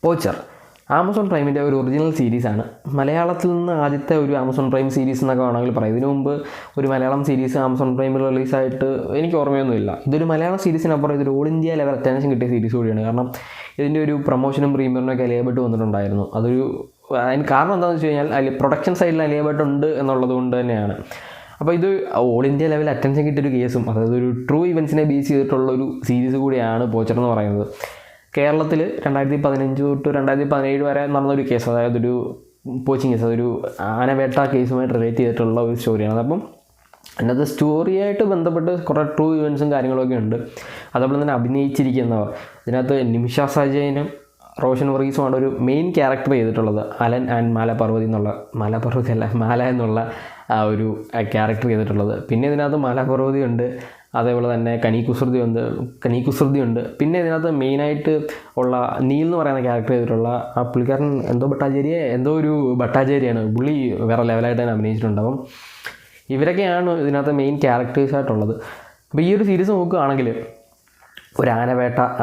Poacher Amazon പ്രൈമിൻ്റെ ഒരു original സീരീസാണ്. മലയാളത്തിൽ നിന്ന് ആദ്യത്തെ ഒരു ആമസോൺ പ്രൈം സീരീസ് എന്നൊക്കെ വേണമെങ്കിൽ പറയാം. ഇതിനു മുമ്പ് ഒരു മലയാളം സീരീസ് ആമസോൺ പ്രൈമിൽ റിലീസായിട്ട് എനിക്ക് ഓർമ്മയൊന്നുമില്ല. ഇതൊരു മലയാളം സീരീസിനപ്പുറം ഇതൊരു ഓൾ ഇന്ത്യ ലെവൽ അറ്റൻഷൻ കിട്ടിയ സീരീസ് കൂടിയാണ്. കാരണം ഇതിൻ്റെ ഒരു പ്രൊമോഷനും പ്രീമിയറിനൊക്കെ അലിയബട്ട് വന്നിട്ടുണ്ടായിരുന്നു. അതിന് കാരണം എന്താണെന്ന് വെച്ച് കഴിഞ്ഞാൽ പ്രൊഡക്ഷൻ സൈഡിൽ അലിയബട്ട് ഉണ്ട് എന്നുള്ളത് കൊണ്ട് തന്നെയാണ്. അപ്പോൾ ഇത് ഓൾ ഇന്ത്യ ലെവൽ അറ്റൻഷൻ കിട്ടിയൊരു കേസും, അതായത് ഒരു ട്രൂ ഇവൻറ്റ്സിനെ ബേസ് ചെയ്തിട്ടുള്ളൊരു സീരീസ് കൂടിയാണ് പോച്ചർ എന്ന് പറയുന്നത്. കേരളത്തിൽ 2015 തൊട്ട് 2017 വരെ നടന്നൊരു കേസ്, അതായത് ഒരു പോച്ചിങ് കേസ്, അതൊരു ആനവേട്ട കേസുമായിട്ട് റിലേറ്റ് ചെയ്തിട്ടുള്ള ഒരു സ്റ്റോറിയാണ്. അപ്പം അതിനകത്ത് സ്റ്റോറിയായിട്ട് ബന്ധപ്പെട്ട് കുറേ ട്രൂ ഇവൻറ്റ്സും കാര്യങ്ങളൊക്കെ ഉണ്ട്. അതേപോലെ തന്നെ അഭിനയിച്ചിരിക്കുന്നവർ ഇതിനകത്ത് നിമിഷ സജയനും റോഷൻ വർഗീസുമാണ് ഒരു മെയിൻ ക്യാരക്ടർ ചെയ്തിട്ടുള്ളത്. അലൻ ആൻഡ് മാല എന്നുള്ള ആ ഒരു ക്യാരക്ടർ ചെയ്തിട്ടുള്ളത്. പിന്നെ ഇതിനകത്ത് മാലാപർവതി ഉണ്ട്, അതേപോലെ തന്നെ കനി കുസൃതി ഉണ്ട്. പിന്നെ ഇതിനകത്ത് മെയിനായിട്ട് ഉള്ള നീൽ എന്ന് പറയുന്ന ക്യാരക്ടർ ചെയ്തിട്ടുള്ള ആ പുള്ളിക്കാരൻ എന്തോ ഒരു ഭട്ടാചാര്യയാണ്. പുള്ളി വേറെ ലെവലായിട്ട് തന്നെ അഭിനയിച്ചിട്ടുണ്ട്. അപ്പം ഇവരൊക്കെയാണ് ഇതിനകത്ത് മെയിൻ ക്യാരക്ടേഴ്സായിട്ടുള്ളത്. അപ്പോൾ ഈ ഒരു സീരീസ് നോക്കുകയാണെങ്കിൽ ഒരു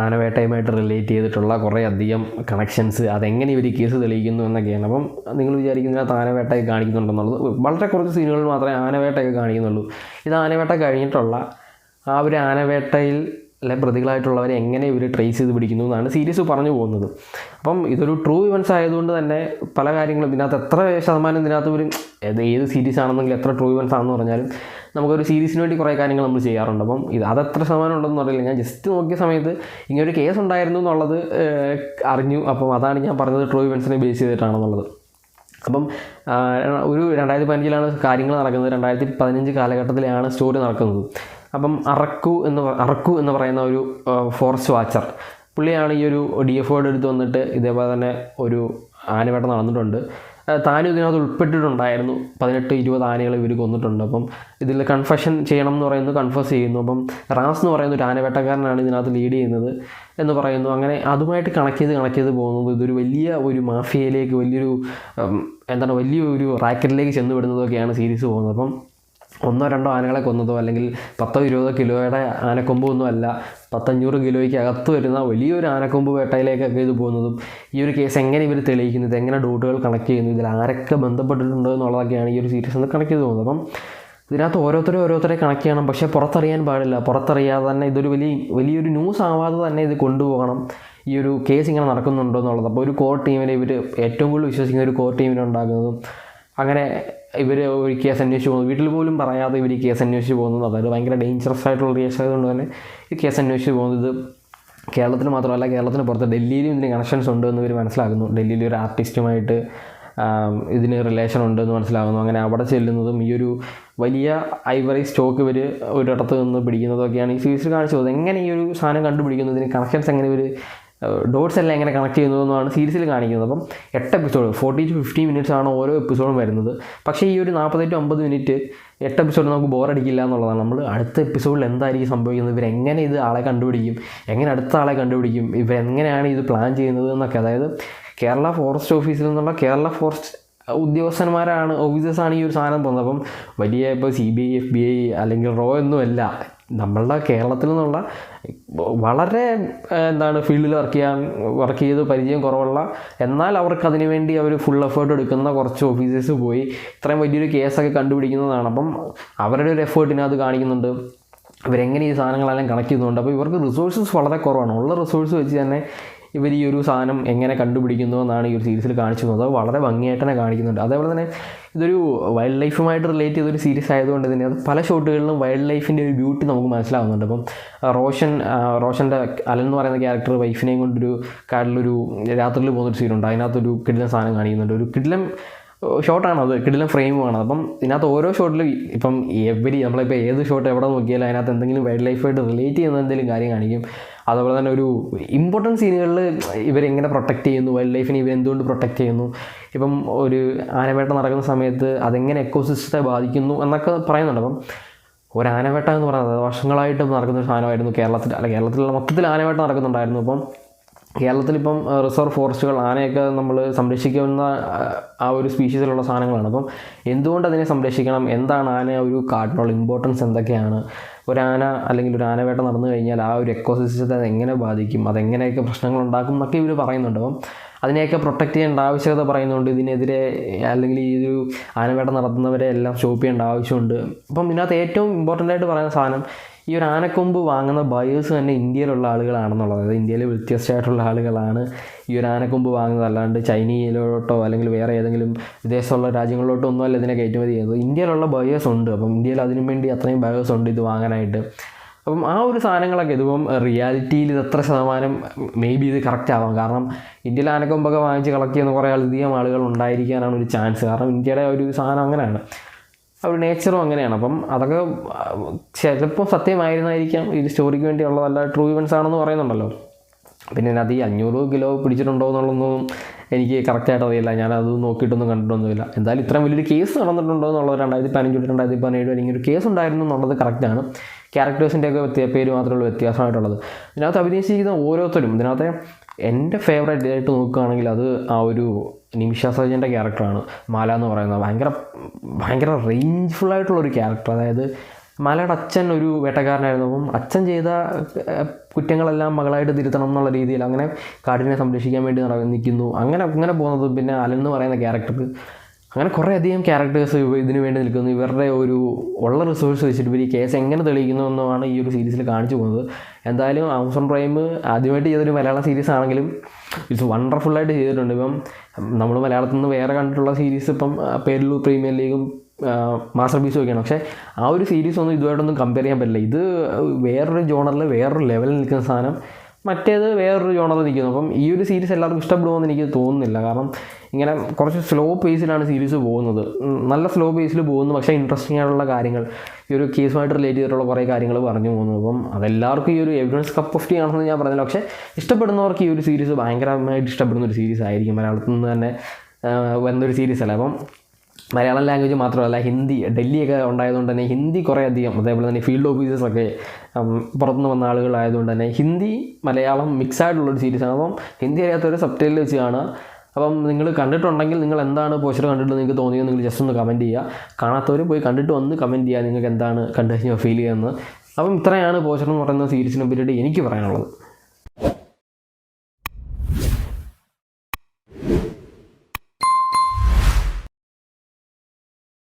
ആനവേട്ടയുമായിട്ട് റിലേറ്റ് ചെയ്തിട്ടുള്ള കുറേ അധികം കണക്ഷൻസ്, അതെങ്ങനെ ഇവർ കേസ് തെളിയിക്കുന്നു എന്നൊക്കെയാണ്. അപ്പം നിങ്ങൾ വിചാരിക്കുന്നതിനകത്ത് ആനവേട്ടയൊക്കെ കാണിക്കുന്നുണ്ടെന്നുള്ളത് വളരെ കുറച്ച് സീനുകൾ മാത്രമേ ആനവേട്ടയൊക്കെ കാണിക്കുന്നുള്ളൂ. ഇത് ആനവേട്ട കഴിഞ്ഞിട്ടുള്ള ആ ഒരു ആനവേട്ടയിൽ പ്രതികളായിട്ടുള്ളവരെ എങ്ങനെ ഇവർ ട്രേസ് ചെയ്ത് പിടിക്കുന്നു എന്നാണ് സീരീസ് പറഞ്ഞു പോകുന്നത്. അപ്പം ഇതൊരു ട്രൂ ഇവൻറ്റ്സ് ആയതുകൊണ്ട് തന്നെ പല കാര്യങ്ങളും ഇതിനകത്ത് എത്ര ശതമാനം ഇതിനകത്ത് ഒരു ഏത് സീരീസ് ആണെന്നെങ്കിൽ എത്ര ട്രൂ ഇവൻറ്റ്സ് ആണെന്ന് പറഞ്ഞാലും നമുക്കൊരു സീരീസിന് വേണ്ടി കുറേ കാര്യങ്ങൾ നമ്മൾ ചെയ്യാറുണ്ട്. അപ്പം അതെത്ര ശതമാനം ഉണ്ടെന്ന് അറിയില്ല. ഞാൻ ജസ്റ്റ് നോക്കിയ സമയത്ത് ഇങ്ങനൊരു കേസ് ഉണ്ടായിരുന്നു എന്നുള്ളത് അറിഞ്ഞു. അപ്പം അതാണ് ഞാൻ പറഞ്ഞത് ട്രൂ ഇവൻറ്റ്സിനെ ബേസ് ചെയ്തിട്ടാണെന്നുള്ളത്. അപ്പം ഒരു 2015 കാര്യങ്ങൾ നടക്കുന്നത്. 2015 കാലഘട്ടത്തിലാണ് സ്റ്റോറി നടക്കുന്നത്. അപ്പം അറക്കു എന്ന് പറയുന്ന ഒരു ഫോറസ്റ്റ് വാച്ചർ പുള്ളിയാണ് ഈ ഒരു DFO എടുത്ത് വന്നിട്ട് ഇതേപോലെ തന്നെ ഒരു ആനവേട്ട നടന്നിട്ടുണ്ട്. താനും ഇതിനകത്ത് ഉൾപ്പെട്ടിട്ടുണ്ടായിരുന്നു. 18-20 ആനകൾ ഇവർ കൊന്നിട്ടുണ്ട്. അപ്പം ഇതിൽ കൺഫെഷൻ ചെയ്യണം എന്ന് പറയുന്നു, കൺഫസ് ചെയ്യുന്നു. അപ്പം റാസ് എന്ന് പറയുന്ന ഒരു ആനവേട്ടക്കാരനാണ് ഇതിനകത്ത് ലീഡ് ചെയ്യുന്നത് എന്ന് പറയുന്നു. അങ്ങനെ അതുമായിട്ട് കണക്ട് ചെയ്ത് പോകുന്നത് ഇതൊരു വലിയ ഒരു മാഫിയയിലേക്ക്, വലിയൊരു റാക്കറ്റിലേക്ക് ചെന്നുവിടുന്നതൊക്കെയാണ് സീരീസ് പോകുന്നത്. അപ്പം 1-2 ആനകളെ കൊന്നതോ അല്ലെങ്കിൽ 10-20 കിലോയുടെ ആനക്കൊമ്പൊന്നും അല്ല, 500 കിലോയ്ക്ക് അകത്ത് വരുന്ന വലിയൊരു ആനക്കൊമ്പ് വേട്ടയിലേക്കൊക്കെ ഇത് പോകുന്നതും ഈ ഒരു കേസ് എങ്ങനെ ഇവർ തെളിയിക്കുന്നു, ഇതെങ്ങനെ ഡോട്ടുകൾ കണക്ട് ചെയ്യുന്നു, ഇതിൽ ആരൊക്കെ ബന്ധപ്പെട്ടിട്ടുണ്ടോ എന്നുള്ളതൊക്കെയാണ് ഈ ഒരു സീരീസ് ഒന്ന് കണക്ട് ചെയ്ത് പോകുന്നത്. അപ്പം ഇതിനകത്ത് ഓരോരുത്തരെ കണക്ട് ചെയ്യണം. പക്ഷേ പുറത്തറിയാൻ പാടില്ല. പുറത്തറിയാതെ തന്നെ ഇതൊരു വലിയൊരു ന്യൂസ് ആവാതെ തന്നെ ഇത് കൊണ്ടുപോകണം. ഈ ഒരു കേസ് ഇങ്ങനെ നടക്കുന്നുണ്ടോ എന്നുള്ളത്. അപ്പോൾ ഒരു കോർ ടീമിനെ ഇവർ ഏറ്റവും കൂടുതൽ വിശ്വസിക്കുന്ന ഒരു കോർ ടീമിനെ ഉണ്ടാക്കുന്നതും, അങ്ങനെ ഇവർ ഒരു കേസ് അന്വേഷിച്ച് പോകുന്നത്, വീട്ടിൽ പോലും പറയാതെ ഇവർ ഈ കേസ് അന്വേഷിച്ച് പോകുന്നത്, അതായത് ഭയങ്കര ഡേഞ്ചറസ് ആയിട്ടുള്ള കേസ് ആയതുകൊണ്ട് തന്നെ ഈ കേസ് അന്വേഷിച്ച് പോകുന്നത് കേരളത്തിൽ മാത്രമല്ല, കേരളത്തിന് പുറത്ത് ഡൽഹിയിലും ഇതിന് കണക്ഷൻസ് ഉണ്ട് എന്ന് ഇവർ മനസ്സിലാക്കുന്നു. ഡൽഹിയിലെ ഒരു ആർട്ടിസ്റ്റുമായിട്ട് ഇതിന് റിലേഷൻ ഉണ്ടെന്ന് മനസ്സിലാകുന്നു. അങ്ങനെ അവിടെ ചെല്ലുന്നതും ഈ ഒരു വലിയ ഐവറി സ്റ്റോക്ക് ഇവർ ഒരിടത്ത് നിന്ന് പിടിക്കുന്നതൊക്കെയാണ് ഈ സീരീസിൽ കാണിച്ചത്. എങ്ങനെ ഈ ഒരു സാധനം കണ്ടുപിടിക്കുന്നതിന് കണക്ഷൻസ് എങ്ങനെ ഇവർ ഡോട്ട്സ് എല്ലാം എങ്ങനെ കണക്ട് ചെയ്യുന്നതെന്നാണ് സീരീസിൽ കാണിക്കുന്നത്. അപ്പം 8 എപ്പിസോഡ് 40-50 മിനിറ്റ്സ് ആണ് ഓരോ എപ്പിസോഡും വരുന്നത്. പക്ഷേ ഈ ഒരു 48-50 മിനിറ്റ് 8 എപ്പിസോഡ് നമുക്ക് ബോറടിക്കില്ല എന്നുള്ളതാണ്. നമ്മൾ അടുത്ത എപ്പിസോഡിൽ എന്തായിരിക്കും സംഭവിക്കുന്നത്, ഇവരെങ്ങനെ ഇത് ആളെ കണ്ടുപിടിക്കും, എങ്ങനെ അടുത്ത ആളെ കണ്ടുപിടിക്കും, ഇവരെങ്ങനെയാണ് ഇത് പ്ലാൻ ചെയ്യുന്നത് എന്നൊക്കെ. അതായത് കേരള ഫോറസ്റ്റ് ഓഫീസിൽ നിന്നുള്ള കേരള ഫോറസ്റ്റ് ഓഫീസേഴ്സാണ് ഈ ഒരു സാധനം പോകുന്നത്. അപ്പം വലിയ ഇപ്പോൾ CBI FBI അല്ലെങ്കിൽ റോ ഒന്നുമല്ല, നമ്മളുടെ കേരളത്തിൽ നിന്നുള്ള വളരെ ഫീൽഡിൽ വർക്ക് ചെയ്ത് പരിചയം കുറവുള്ള, എന്നാൽ അതിനു വേണ്ടി അവർ ഫുൾ എഫേർട്ട് എടുക്കുന്ന കുറച്ച് ഓഫീസേഴ്സ് പോയി ഇത്രയും വലിയൊരു കേസൊക്കെ കണ്ടുപിടിക്കുന്നതാണ്. അപ്പം അവരുടെ ഒരു എഫേർട്ടിനകത്ത് കാണിക്കുന്നുണ്ട് ഇവരെങ്ങനെ ഈ സാധനങ്ങളെല്ലാം കണക്ട് ചെയ്യുന്നുണ്ട്. അപ്പോൾ ഇവർക്ക് റിസോഴ്സസ് വളരെ കുറവാണ്. ഉള്ള റിസോഴ്സ് വെച്ച് തന്നെ ഇവർ ഈ ഒരു സാധനം എങ്ങനെ കണ്ടുപിടിക്കുന്നു എന്നാണ് ഈ ഒരു സീരീസിൽ കാണിച്ചു തന്നത്. അത് വളരെ ഭംഗിയായിട്ട് തന്നെ കാണിക്കുന്നുണ്ട്. അതേപോലെ തന്നെ ഇതൊരു വൈൽഡ് ലൈഫുമായിട്ട് റിലേറ്റ് ചെയ്തൊരു സീരീസ് ആയതുകൊണ്ട് തന്നെ അത് പല ഷോട്ടുകളിലും വൈൽഡ് ലൈഫിൻ്റെ ഒരു ബ്യൂട്ടി നമുക്ക് മനസ്സിലാവുന്നുണ്ട്. അപ്പം റോഷൻ്റെ അലൻ എന്ന് പറയുന്ന ക്യാരക്ടർ വൈഫിനെയും കൊണ്ടൊരു കാട്ടിലൊരു രാത്രിയിൽ പോകുന്നൊരു സീനുണ്ട്. അതിനകത്തൊരു കിടിലൻ സാധനം കാണിക്കുന്നുണ്ട്. ഒരു കിടിലൻ ഷോട്ടാണത്, കിടിലൻ ഫ്രെയിമുമാണ്. അപ്പം ഇതിനകത്ത് ഓരോ ഷോട്ടിലും ഇപ്പം നമ്മളിപ്പോൾ ഏത് ഷോട്ട് എവിടെ നോക്കിയാലും അതിനകത്ത് എന്തെങ്കിലും വൈൽഡ് ലൈഫായിട്ട് റിലേറ്റ് ചെയ്യുന്ന എന്തെങ്കിലും കാര്യം കാണിക്കും. അതുപോലെ തന്നെ ഒരു ഇമ്പോർട്ടൻറ്റ് സീനുകളിൽ ഇവരെങ്ങനെ പ്രൊട്ടക്റ്റ് ചെയ്യുന്നു, വൈൽഡ് ലൈഫിനെ ഇവരെന്തുകൊണ്ട് പ്രൊട്ടക്റ്റ് ചെയ്യുന്നു, ഇപ്പം ഒരു ആനവേട്ട നടക്കുന്ന സമയത്ത് അതെങ്ങനെ എക്കോസിസ്റ്റത്തെ ബാധിക്കുന്നു എന്നൊക്കെ പറയുന്നുണ്ട്. അപ്പം ഒരു ആനവേട്ട എന്ന് പറയുന്നത് വർഷങ്ങളായിട്ട് നടക്കുന്നൊരു സാധനമായിരുന്നു കേരളത്തിലുള്ള മൊത്തത്തിൽ ആനവേട്ട നടക്കുന്നുണ്ടായിരുന്നു. അപ്പം കേരളത്തിലിപ്പം റിസർവ് ഫോറസ്റ്റുകൾ ആനയൊക്കെ നമ്മൾ സംരക്ഷിക്കുന്ന ആ ഒരു സ്പീഷീസിലുള്ള സാധനങ്ങളാണ്. അപ്പം എന്തുകൊണ്ട് അതിനെ സംരക്ഷിക്കണം, എന്താണ് ആന ഒരു കാട്ടിനുള്ള ഇമ്പോർട്ടൻസ് എന്തൊക്കെയാണ്, ഒരാന അല്ലെങ്കിൽ ഒരു ആനവേട്ട നടന്നു കഴിഞ്ഞാൽ ആ ഒരു എക്കോസിസ്റ്റത്തെ അതെങ്ങനെ ബാധിക്കും, അതെങ്ങനെയൊക്കെ പ്രശ്നങ്ങൾ ഉണ്ടാക്കും എന്നൊക്കെ ഇവർ പറയുന്നുണ്ട്. അപ്പം അതിനെയൊക്കെ പ്രൊട്ടക്റ്റ് ചെയ്യേണ്ട ആവശ്യകത പറയുന്നുണ്ട്. ഇതിനെതിരെ അല്ലെങ്കിൽ ഈ ഒരു ആനവേട്ട നടത്തുന്നവരെ എല്ലാം സ്റ്റോപ്പ് ചെയ്യേണ്ട ആവശ്യമുണ്ട്. അപ്പം ഇതിനകത്ത് ഏറ്റവും ഇമ്പോർട്ടൻ്റ് ആയിട്ട് പറയുന്ന സാധനം ഈ ഒരു ആനക്കൊമ്പ് വാങ്ങുന്ന ബയേഴ്സ് തന്നെ ഇന്ത്യയിലുള്ള ആളുകളാണെന്നുള്ളത്. അതായത് ഇന്ത്യയിൽ വ്യത്യസ്തമായിട്ടുള്ള ആളുകളാണ് ഈ ഒരു ആനക്കൊമ്പ് വാങ്ങുന്നത്. അല്ലാണ്ട് ചൈനയിലോട്ടോ അല്ലെങ്കിൽ വേറെ ഏതെങ്കിലും വിദേശമുള്ള രാജ്യങ്ങളിലോട്ടോ ഒന്നുമല്ല ഇതിനെ കയറ്റുമതി ചെയ്യുന്നത്. ഇന്ത്യയിലുള്ള ബയേഴ്സ് ഉണ്ട്. അപ്പം ഇന്ത്യയിൽ അതിനു വേണ്ടി അത്രയും ബയേഴ്സ് ഉണ്ട് ഇത് വാങ്ങാനായിട്ട്. അപ്പം ആ ഒരു സാധനങ്ങളൊക്കെ ഇതിപ്പം റിയാലിറ്റിയിൽ ഇത് എത്ര ശതമാനം മേ ബി ഇത് കറക്റ്റ് ആവാം. കാരണം ഇന്ത്യയിൽ ആനക്കൊമ്പൊക്കെ വാങ്ങിച്ച് കളക്ട് ചെയ്യുന്ന കുറേ അധികം ആളുകൾ ഉണ്ടായിരിക്കാനാണ് ഒരു ചാൻസ്. കാരണം ഇന്ത്യയുടെ ഒരു സാധനം അങ്ങനെയാണ്, ഒരു നേച്ചറും അങ്ങനെയാണ്. അപ്പം അതൊക്കെ ചിലപ്പോൾ സത്യമായിരുന്നായിരിക്കാം, ഇത് സ്റ്റോറിക്ക് വേണ്ടിയുള്ളതല്ല, ട്രൂ ഇവൻസ് ആണെന്ന് പറയുന്നുണ്ടല്ലോ. പിന്നെ അതിനകത്ത് ഈ 500 കിലോ പിടിച്ചിട്ടുണ്ടോ എന്നുള്ളതൊന്നും എനിക്ക് കറക്റ്റായിട്ട് അറിയില്ല. ഞാനത് നോക്കിയിട്ടൊന്നും കണ്ടിട്ടൊന്നുമില്ല. എന്തായാലും ഇത്രയും വലിയൊരു കേസ് നടന്നിട്ടുണ്ടോ എന്നുള്ളത് 2015 2017 വരെ ഇങ്ങനെ ഒരു കേസ് ഉണ്ടായിരുന്നു എന്നുള്ളത് കറക്റ്റാണ്. ക്യാരക്ടേഴ്സിൻ്റെയൊക്കെ പേര് മാത്രമുള്ള വ്യത്യാസമായിട്ടുള്ളത്. ഇതിനകത്ത് അഭിനയിച്ചിരിക്കുന്ന ഓരോരുത്തരും ഇതിനകത്തെ എൻ്റെ ഫേവറേറ്റ് ആയിട്ട് നോക്കുകയാണെങ്കിൽ അത് ആ ഒരു നിമിഷ സജൻ്റെ ക്യാരക്ടറാണ്. മാല എന്ന് പറയുന്നത് ഭയങ്കര റേഞ്ച്ഫുള്ളായിട്ടുള്ളൊരു ക്യാരക്ടർ. അതായത് മാലയുടെ അച്ഛൻ ഒരു വേട്ടക്കാരനായിരുന്നു. അപ്പം അച്ഛൻ ചെയ്ത കുറ്റങ്ങളെല്ലാം മകളായിട്ട് തിരുത്തണം എന്നുള്ള രീതിയിൽ അങ്ങനെ കാടിനെ സംരക്ഷിക്കാൻ വേണ്ടി നിൽക്കുന്നു. അങ്ങനെ പോകുന്നത്. പിന്നെ അലൻ എന്ന് പറയുന്ന ക്യാരക്ടർ, അങ്ങനെ കുറേ അധികം ക്യാരക്ടേഴ്സ് ഇതിനു വേണ്ടി നിൽക്കുന്നു. ഇവരുടെ ഒരു ഉള്ള റിസോഴ്സ് വെച്ചിട്ട് ഇവർ ഈ കേസ് എങ്ങനെ തെളിയിക്കുന്നു എന്നുമാണ് ഈ ഒരു സീരീസിൽ കാണിച്ചു പോകുന്നത്. എന്തായാലും ആമസോൺ പ്രൈം ആദ്യമായിട്ട് ചെയ്തൊരു മലയാളം സീരീസ് ആണെങ്കിലും ഇറ്റ്സ് വണ്ടർഫുള്ളായിട്ട് ചെയ്തിട്ടുണ്ട്. ഇപ്പം നമ്മൾ മലയാളത്തിൽ നിന്ന് വേറെ കണ്ടിട്ടുള്ള സീരീസ് ഇപ്പം പേരിലു പ്രീമിയർ ലീഗും മാസ്റ്റർ പീസും ഒക്കെയാണ്. പക്ഷേ ആ ഒരു സീരീസ് ഒന്നും ഇതുമായിട്ടൊന്നും കമ്പയർ ചെയ്യാൻ പറ്റില്ല. ഇത് വേറൊരു ജോണറിൽ വേറൊരു ലെവലിൽ നിൽക്കുന്ന സാധനം, മറ്റേത് വേറൊരു ജോണറിൽ നിൽക്കുന്നു. അപ്പം ഈ ഒരു സീരീസ് എല്ലാവർക്കും ഇഷ്ടപ്പെടുമെന്ന് എനിക്ക് തോന്നുന്നില്ല. കാരണം ഇങ്ങനെ കുറച്ച് സ്ലോ പേസിലാണ് സീരീസ് പോകുന്നത്. നല്ല സ്ലോ പേസിൽ പോകുന്നു, പക്ഷേ ഇൻട്രസ്റ്റിംഗ് ആയിട്ടുള്ള കാര്യങ്ങൾ ഈ ഒരു കേസുമായിട്ട് റിലേറ്റ് ചെയ്തിട്ടുള്ള കുറേ കാര്യങ്ങൾ പറഞ്ഞു പോകുന്നു. അപ്പം അതെല്ലാവർക്കും ഈ ഒരു എവിഡൻസ് കപ്പ് ഓഫ് ടീ ആണെന്ന് ഞാൻ പറഞ്ഞില്ല. പക്ഷേ ഇഷ്ടപ്പെടുന്നവർക്ക് ഈ ഒരു സീരീസ് ഭയങ്കരമായിട്ട് ഇഷ്ടപ്പെടുന്ന ഒരു സീരീസ് ആയിരിക്കും. മലയാളത്തിൽ നിന്ന് തന്നെ വന്നൊരു സീരീസ് അല്ല. അപ്പം മലയാളം ലാംഗ്വേജ് മാത്രമല്ല, ഹിന്ദി, ഡൽഹിയൊക്കെ ഉണ്ടായതുകൊണ്ട് തന്നെ ഹിന്ദി കുറേ അധികം, അതേപോലെ തന്നെ ഫീൽഡ് ഓഫീസേഴ്സൊക്കെ പുറത്തുനിന്ന് വന്ന ആളുകളായതുകൊണ്ട് തന്നെ ഹിന്ദി മലയാളം മിക്സ് ആയിട്ടുള്ളൊരു സീരീസാണ്. അപ്പം ഹിന്ദി അറിയാത്തവർ സബ്ടൈറ്റിൽ വെച്ച് കാണുക. അപ്പം നിങ്ങൾ കണ്ടിട്ടുണ്ടെങ്കിൽ നിങ്ങൾ എന്താണ് പോസ്റ്റർ കണ്ടിട്ട് നിങ്ങൾക്ക് തോന്നിയത് നിങ്ങൾ ജസ്റ്റ് ഒന്ന് കമൻറ്റ് ചെയ്യുക. കാണാത്തവർ പോയി കണ്ടിട്ട് വന്ന് കമൻറ്റ് ചെയ്യുക നിങ്ങൾക്ക് എന്താണ് കണ്ടു കഴിഞ്ഞാൽ ഫീൽ ചെയ്യുന്നത്. അപ്പം ഇത്രയാണ് പോസ്റ്റർ എന്ന് പറയുന്ന സീരീസിനെ പറ്റിയിട്ട് എനിക്ക് പറയാനുള്ളത്.